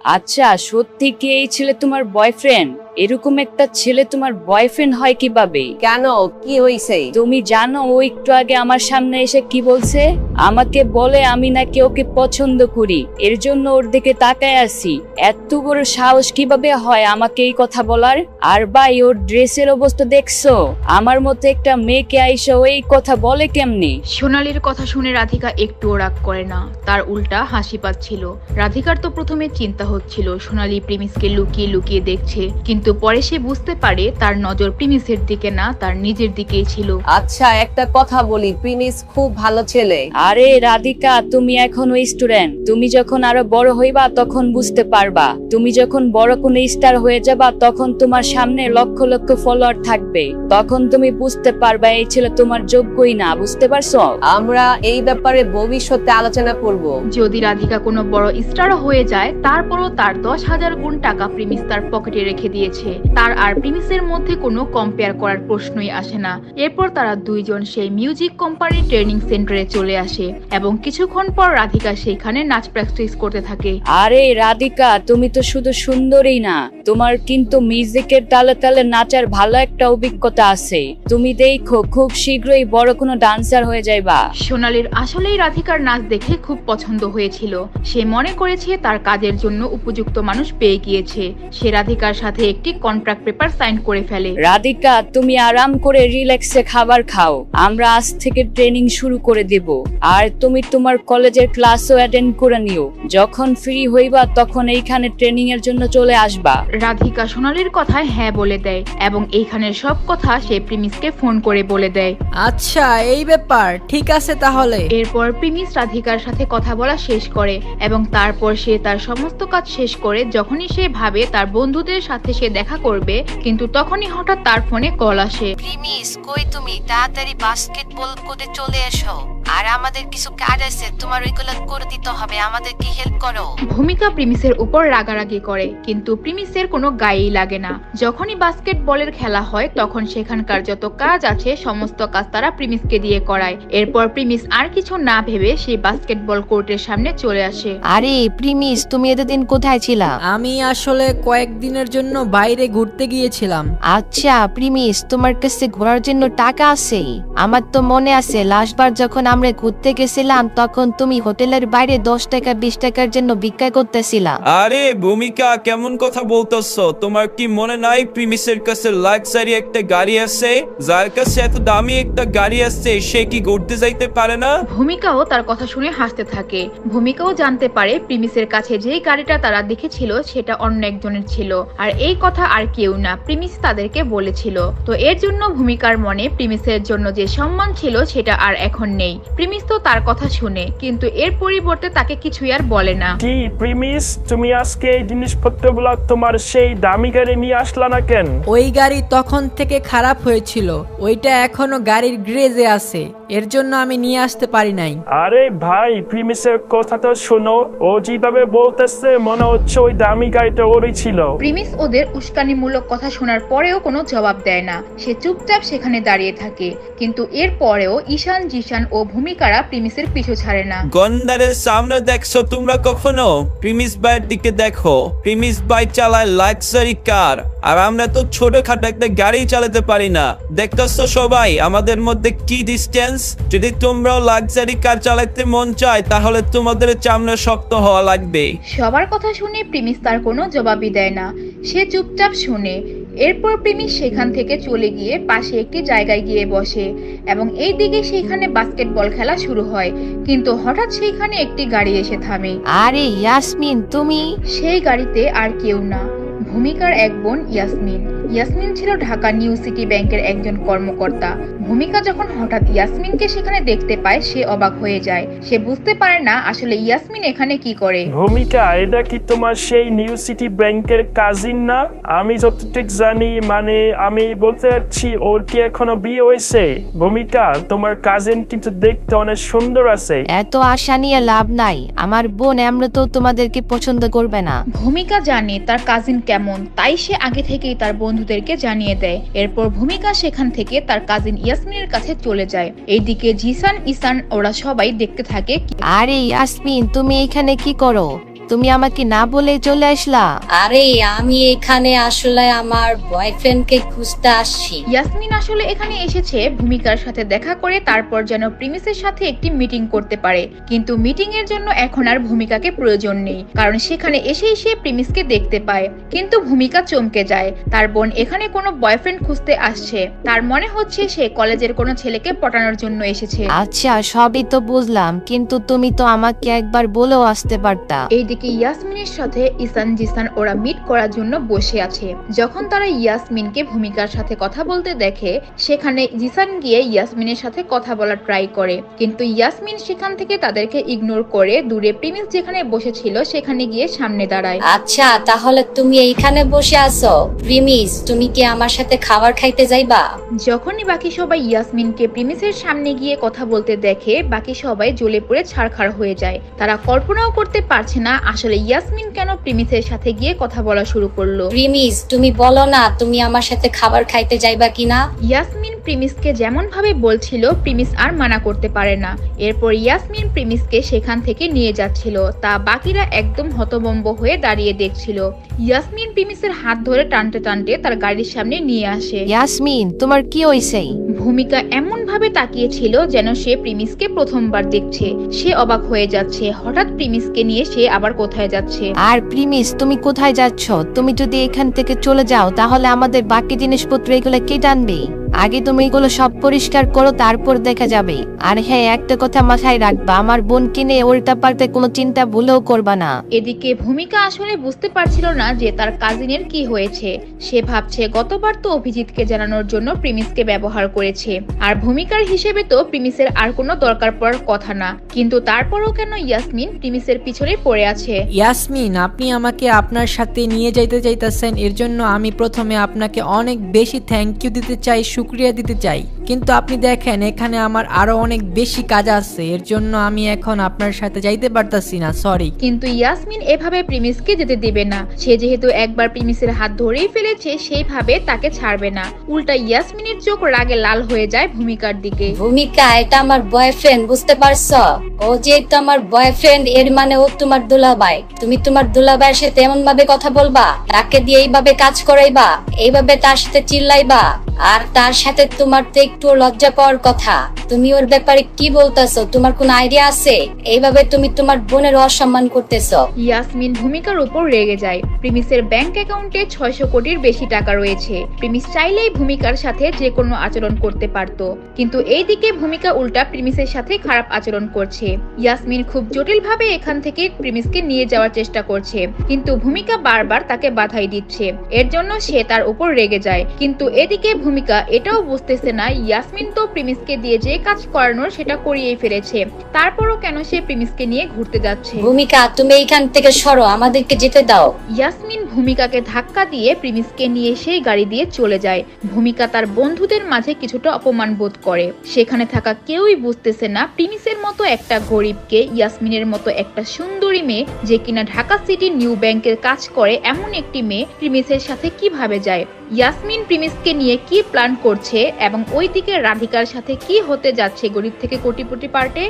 আচ্ছা, সত্যি কি এই ছেলে তোমার বয়ফ্রেন্ড? এরকম একটা ছেলে তোমার বয়ফ্রেন্ড হয় কিভাবে? কেন, কি হইছে? তুমি জানো ও একটু আগে আমার সামনে এসে কি বলছে? আমাকে বলে আমি নাকি ওকে পছন্দ করি, এর জন্য ওর দিকে তাকায় আছি। এত বড় সাহস কিভাবে হয় আমাকে এই কথা বলার? আর ভাই, ওর ড্রেসের অবস্থা দেখছো? আমার মতো একটা মেয়েকে আইসা ও এই কথা বলে কেমনে? সোনালীর কথা শুনে রাধিকা একটুও রাগ করে না, তার উল্টা হাসি পাচ্ছিল। রাধিকার তো প্রথমে চিন্তা হচ্ছিল সোনালী প্রিমিসকে লুকিয়ে লুকিয়ে দেখছে, কিন্তু পরে সে বুঝতে পারে তার নজর প্রিমিসের দিকে না, তার নিজের দিকেই ছিল। আচ্ছা, একটা কথা বলি, প্রিমিস খুব ভালো ছেলে। আরে রাধিকা, তুমি এখনো স্টুডেন্ট। তুমি যখন আরো বড় হইবা তখন বুঝতে পারবা। তুমি যখন বড় কোনো স্টার হয়ে যাবা তখন তোমার সামনে লক্ষ লক্ষ ফলোয়ার থাকবে, তখন তুমি বুঝতে পারবা এই ছেলে তোমার যোগ্যই না। বুঝতে পারছো? আমরা এই ব্যাপারে ভবিষ্যতে আলোচনা করব। যদি রাধিকা কোনো বড় স্টার হয়ে যায়, তারপরও তার 10,000 গুণ টাকা প্রিমিস তার পকেটে রেখে দিয়েছে। তার আর প্রিমিসের মধ্যে কোনো কম্পেয়ার করার প্রশ্নই আসে না। এরপর তারা দুইজন সেই মিউজিক কোম্পানির ট্রেনিং সেন্টারে চলে আসে এবং কিছুক্ষণ পর রাধিকা সেখানে নাচ প্র্যাকটিস করতে থাকে। আরে রাধিকা, তুমি তো শুধু সুন্দরী না, তোমার কিন্তু মিউজিকের তালে তালে নাচার ভালো একটা অভিজ্ঞতা আছে। তুমি দেখো খুব শীঘ্রই বড় কোনো ডান্সার হয়ে যাইবা। সোনালীর আসলেই রাধিকার নাচ দেখে খুব পছন্দ হয়েছিল। সে মনে করেছে তার কাজের জন্য উপযুক্ত মানুষ পেয়ে গিয়েছে। সে রাধিকার সাথে একটি কন্ট্রাক্ট পেপার সাইন করে ফেলে। রাধিকা, তুমি আরাম করে রিল্যাক্সে খাবার খাও, আমরা আজ থেকে ট্রেনিং শুরু করে দেব। আর তুমি তোমার কলেজের ক্লাসও অ্যাটেন্ড করে নিও। যখন ফ্রি হইবা তখন এইখানে ট্রেনিং এর জন্য চলে আসবা। রাধিকা সোনালীর কথায় হ্যাঁ বলে দেয় এবং এইখানের সব কথা সে প্রিমিসকে ফোন করে বলে দেয়। আচ্ছা, এই ব্যাপার, ঠিক আছে তাহলে। এরপর প্রিমিস রাধিকার সাথে কথা বলা শেষ করে এবং তারপর সে তার সমস্ত কাজ শেষ করে যখনই সে ভাবে তার বন্ধুদের সাথে সে দেখা করবে, কিন্তু তখনই হঠাৎ তার ফোনে কল আসে। প্রিমিস, কই তুমি? তাড়াতাড়ি বাস্কেটবল কোর্টে চলে এসো। আর আমাদের কিছু কাজ আছে, তোমার ওইগুলো করে দিতে হবে, আমাদের কি হেল্প করো। ভূমিকা প্রিমিসের উপর রাগারাগি করে, কিন্তু প্রিমিসের কোনো গায়েই লাগে না। যখনই বাস্কেটবলের খেলা হয় তখন সেখানকার যত কাজ আছে সমস্ত কাজ তারা প্রিমিসকে দিয়ে করায়। এরপর প্রিমিস আর কিছু না ভেবে সেই বাস্কেটবল কোর্টের সামনে চলে আসে। আরে প্রিমিস, তুমি এতদিন কোথায় ছিলা? আমি আসলে কয়েকদিনের জন্য বাইরে ঘুরতে গিয়েছিলাম। আচ্ছা প্রিমিস, তোমার কাছে ঘোরার জন্য টাকা আছে? আমার তো মনে আছে লাস্টবার যখন আমরা ঘুরতে গেছিলাম তখন তুমি হোটেলের বাইরে 10 টাকা 20 টাকার জন্য ভিক্ষা করতেছিলা। আরে ভূমিকা, কেমন কথা বলতেছো? তোমার কি মনে নাই প্রিমিসের কাছে লাক্সারি একটা গাড়ি আছে? যার কাছে এত দামি একটা গাড়ি আছে সে কি ঘুরতে যাইতে পারে না? ভূমিকাও তার কথা শুনে হাসতে থাকে। ভূমিকাও জানতে পারে প্রিমিসের কাছে যেই গাড়িটা তারা দেখেছিল সেটা অন্য একজনের ছিল, আর এই কথা আর কেউ না, প্রিমিস তাদেরকে বলেছিল। তো এর জন্য ভূমিকার মনে প্রিমিসের জন্য যে সম্মান ছিল সেটা আর এখন নেই। প্রিমিস তো তার কথা শুনে, কিন্তু এর পরিবর্তে তাকে কিছুই আর বলে না। কি প্রিমিস, তুমি আজকে এই জিনিসপত্রগুলো তোমার সেই দামি গাড়ি নিয়ে আসলা না কেন? ওই গাড়ি তখন থেকে খারাপ হয়েছিল, ওইটা এখনো গাড়ির গ্রেজে আছে, এর জন্য আমি নিয়ে আসতে পারি নাই। আরে ভাই, প্রিমিসের কথা তো শোনো, ও যেভাবে বলতেছে মনে হচ্ছে ওই দামি গাড়িটা ওরই ছিল। প্রিমিস ওদের উস্কানিমূলক কথা শোনার পরেও কোনো জবাব দেয় না, সে চুপচাপ সেখানে দাঁড়িয়ে থাকে। কিন্তু এর পরেও ঈশান, জিশান ও ভূমিকারা প্রিমিসের পিছু ছাড়ে না। গন্ডারের সামনে দেখছো তোমরা কখনো? প্রিমিস ভাইয়ের দিকে দেখো, প্রিমিস ভাই চালায় লাক্সারি কার, আর আমরা তো ছোটখাটো একটা গাড়ি চালাতে পারি না। দেখতেছো সবাই আমাদের মধ্যে কি ডিস্টেন্স? যদি তোমরাও লাক্সারি কার চালাতে মন চায় তাহলে তোমাদের চামড়া শক্ত হওয়া লাগবে। সবার কথা শুনে প্রিমিস তার কোনো জবাবই দেয় না, সে চুপচাপ শুনে। এরপর প্রিমিস সেখান থেকে চলে গিয়ে পাশে একটি জায়গায় গিয়ে বসে এবং এই দিকে সেখানে বাস্কেটবল খেলা শুরু হয়। কিন্তু হঠাৎ সেখানে একটি গাড়ি এসে থামে। আরে ইয়াসমিন, তুমি? সেই গাড়িতে আর কেউ না, ভূমিকার এক বোন ইয়াসমিন। ইয়াসমিন ছিল ঢাকা নিউ সিটি ব্যাংকের একজন কর্মকর্তা। ভূমিকা যখন হঠাৎ ইয়াসমিনকে সেখানে দেখতে পায় সে অবাক হয়ে যায়। সে বুঝতে পারে না আসলে ইয়াসমিন এখানে কি করে। ভূমিকা, এটা কি তোমার সেই নিউ সিটি ব্যাংকের কাজিন না? আমি যতটুক জানি, মানে আমি বলতে চাচ্ছি ওর কি এখনো বিয়ে হয়েছে? ভূমিকা, তোমার কাজিন কিন্তু দেখতে অনেক সুন্দর আছে। এত আশা নিয়ে লাভ নাই, আমার বোন আমরা তো তোমাদেরকে পছন্দ করবে না। ভূমিকা জানে তার কাজিন কেমন, তাই সে আগে থেকেই তার বন্ধুদেরকে জানিয়ে দেয়। এরপর ভূমিকা সেখান থেকে তার কাজিন ইয়াসমিনের কাছে চলে যায়। এইদিকে জিসান, ঈশান ওরা সবাই দেখতে থাকে। আরে ইয়াসমিন, তুমি এখানে কি করো? তুমি আমাকে না বলে চলে আসলা? আরে আমি এখানে আসলে আমার বয়ফ্রেন্ডকে খুঁজতে আসছি। ইয়াসমিন আসলে এখানে এসেছে ভূমিকার সাথে দেখা করে তারপর যেন প্রিমিসের সাথে একটি মিটিং করতে পারে, কিন্তু মিটিং এর জন্য এখন আর ভূমিকাকে প্রয়োজন নেই, কারণ সেখানে এসেই সে প্রিমিসকে দেখতে পায়। কিন্তু ভূমিকা চমকে যায়, তার বোন এখানে কোনো বয়ফ্রেন্ড খুঁজতে আসছে। তার মনে হচ্ছে সে কলেজের কোনো ছেলেকে পটানোর জন্য এসেছে। আচ্ছা, সবই তো বুঝলাম, কিন্তু তুমি তো আমাকে একবার বলেও আসতে পারতা। এইদিকে ইয়াসমিনের সাথে ইসান জিসান ওরা মিট করার জন্য বসে আছে। যখন তারা ইয়াসমিনকে ভূমিকার সাথে কথা বলতে দেখে, সেখানে জিসান গিয়ে ইয়াসমিনের সাথে কথা বলার ট্রাই করে, কিন্তু ইয়াসমিন সেখান থেকে তাদেরকে ইগনোর করে দূরে প্রিমিস যেখানে বসেছিল সেখানে গিয়ে সামনে দাঁড়ায়। আচ্ছা, তাহলে তুমি এইখানে বসে আছো। প্রিমিস, তুমি কি আমার সাথে খাবার খাইতে যাইবা? যখনই বাকি সবাই ইয়াসমিনকে প্রিমিসের সামনে গিয়ে কথা বলতে দেখে, বাকি সবাই জ্বলে পড়ে ছারখার হয়ে যায়। তারা কল্পনাও করতে পারছে না আসলে ইয়াসমিন কেন প্রিমিসের সাথে গিয়ে কথা বলা শুরু করলো। প্রিমিস, তুমি বলো না তুমি আমার সাথে খাবার খাইতে যাইবা কিনা? ইয়াসমিন প্রিমিসকে যেমন ভাবে বলছিল, প্রিমিস আর মানা করতে পারে না। এরপর ইয়াসমিন প্রিমিসকে সেখান থেকে নিয়ে যাচ্ছিল, তা বাকিরা একদম হতভম্ব হয়ে দাঁড়িয়ে দেখছিল। ইয়াসমিন প্রিমিসের হাত ধরে টানতে টানতে তার গাড়ির সামনে নিয়ে আসে। ইয়াসমিন, তোমার কি হইছে? ভূমিকা এমন ভাবে তাকিয়েছিল যেন সে প্রিমিসকে প্রথমবার দেখছে। সে অবাক হয়ে যাচ্ছে, হঠাৎ প্রিমিসকে নিয়ে সে আবার কোথায় যাচ্ছে। আর প্রিমিস, তুমি কোথায় যাচ্ছ? তুমি যদি এখান থেকে চলে যাও তাহলে আমাদের বাকি জিনিসপত্র এগুলো কে টানবে? আগে তুমি এগুলো সব পরিষ্কার করো, তারপর দেখা যাবে। আর হ্যাঁ, একটা কথা মাথায় রাখবা, আমার বোনকে নিয়ে উল্টা পাল্টা কোনো চিন্তা ভুলেও করবা না। এদিকে ভূমিকা আসলে বুঝতে পারছিল না যে তার কাজিনের কি হয়েছে। সে ভাবছে গতবার তো অভিজিৎকে জানানোর জন্য প্রিমিসকে ব্যবহার করেছে, আর ভূমিকার হিসেবে তো প্রিমিসের আর কোনো দরকার পড়ার কথা না, কিন্তু তারপরও কেন ইয়াসমিন প্রিমিসের পিছনে পড়ে আছে। ইয়াসমিন, আপনি আমাকে আপনার সাথে নিয়ে যাইতে চাইতেছেন, এর জন্য আমি প্রথমে আপনাকে অনেক বেশি থ্যাংক ইউ দিতে চাই, শুকরিয়া দিতে চাই। কিন্তু আপনি দেখেন এখানে আমার আরো অনেক বেশি কাজ আছে, এর জন্য আমি এখন আপনার সাথে যাইতে পারতাছি না, সরি। কিন্তু ইয়াসমিন এভাবে প্রিমিসকে যেতে দেবে না। সে যেহেতু একবার প্রিমিসের হাত ধরেই ফেলেছে, সেইভাবে তাকে ছাড়বে না। উল্টা ইয়াসমিনের চোখ রাগে লাল হয়ে যায় ভূমিকার দিকে। ভূমিকা, এটা আমার বয়ফ্রেন্ড, বুঝতে পারছো? ও যেহেতু আমার বয়ফ্রেন্ড, এর মানে ও তোমার দুলাভাই। তুমি তোমার দুলাভাইয়ের সাথে এমন ভাবে কথা বলবা, তাকে দিয়ে এইভাবে কাজ করাইবা, এইভাবে তার সাথে চিল্লাইবা, আর তার সাথে তোমার তো একটু লজ্জা পাওয়ার কথা। তুমি ওর ব্যাপারে কি বলতেছো? তোমার কোন আইডিয়া আছে? এইভাবে তুমি তোমার বোনের অসম্মান করতেছো। ইয়াসমিন ভূমিকার উপর রেগে যায়। প্রিমিসের ব্যাংক অ্যাকাউন্টে 600 কোটির বেশি টাকা রয়েছে। প্রিমিস চাইলেই ভূমিকার সাথে যে কোনো আচরণ করতে পারতো, কিন্তু এইদিকে ভূমিকা উল্টা প্রিমিসের সাথে খারাপ আচরণ করছে। ইয়াসমিন খুব জটিল ভাবে এখান থেকে প্রিমিসকে নিয়ে যাওয়ার চেষ্টা করছে, কিন্তু ভূমিকা বারবার তাকে বাধাই দিচ্ছে। এর জন্য সে তার উপর রেগে যায়। কিন্তু এদিকে ভূমিকা এটাও বুঝতেছে না ইয়াসমিন তো প্রিমিসকে দিয়ে যে কাজ করানোর সেটা করিয়েই ফেলেছে, তারপরও কেন সে প্রিমিসকে নিয়ে ঘুরতে যাচ্ছে। ভূমিকা, তুমি এইখান থেকে সরো, আমাদেরকে যেতে দাও। ইয়াসমিন ভূমিকাকে ধাক্কা দিয়ে প্রিমিসকে নিয়ে সেই গাড়ি দিয়ে চলে যায়। ভূমিকা তার বন্ধুদের মাঝে কিছুটা অপমান বোধ করে। সেখানে থাকা কেউই বুঝতেছে না প্রিমিসের মতো একটা গরিবকে ইয়াসমিনের মতো একটা সুন্দরী মেয়ে, যে কিনা ঢাকা সিটি নিউ ব্যাংকের কাজ করে, এমন একটি মেয়ে প্রিমিসের সাথে কিভাবে যায়। ইয়াসমিন প্রিমিসকে নিয়ে কি প্ল্যান করছে এবং ওইদিকে রাধিকার সাথে কি হতে যাচ্ছে গরিব থেকে কোটিপতি পার্টে।